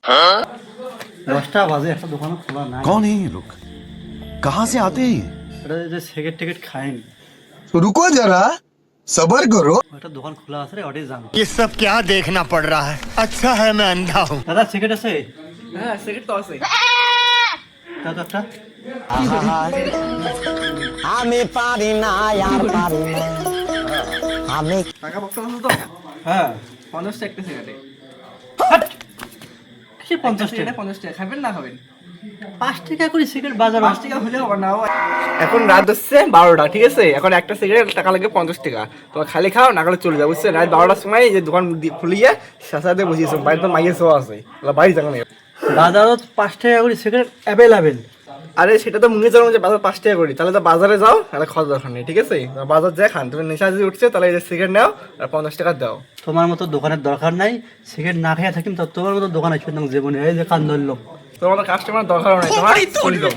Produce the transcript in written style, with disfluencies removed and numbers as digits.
10টা বাজে একটা দোকান খোলা নাই। कौन है ये लोग? कहाँ से आते हैं ये? এটা যে সিগারেট টিকিট খাইনি, रुको जरा सबर करो। একটা দোকান খোলা আছে রে, ওটাই জান। ये सब क्या देखना पड़ रहा है? अच्छा है मैं अंधा हूँ। দাদা সিগারেট আছে? হ্যাঁ সিগারেট তো আছে। দাও তো একটা। আমি পারি না আর পারি না আমি টাকা বক্তা আছে তো? হ্যাঁ 50 টাকা একটা সিগারেটে। কি 50 টাকা? 50 টাকা খাবেন না খাবেন? 5 টাকা করে সিগারেট বাজার। 5 টাকা হলে হবে না। এখন রাত হচ্ছে 12টা, ঠিক আছে? এখন একটা সিগারেট টাকা লাগে 50 টাকা। তোমার খালি খাও, না খালে চলে যাও, বুঝছো? রাত 12টার সময় যে দোকান খুলিয়ে সাথে বসিয়েছো, বাড়িতে তো মাইয়ের শোয়া আছে, বাড়ি যাবে না। বাজারত 5 টাকা করে সিগারেট অ্যাভেলেবেল। আরে সেটা তো মনে জানো যে বাজার 5 টাকা করি, তাহলে তো বাজারে যাও, তাহলে খাওয়ার দরকার নেই, ঠিক আছে? বাজার যায় খান, তুমি নেশা যদি উঠছে তাহলে এই যে সিগারেট নাও আর 50 টাকা দাও। তোমার মতো দোকানের দরকার নাই, সিগারেট না খেয়ে থাকিম তো তোমার মতো দোকান আসবে না জীবনে। এই যে কান ধরলো, তোমার কাস্টমার দরকার নাই, তোমার চলে যাও।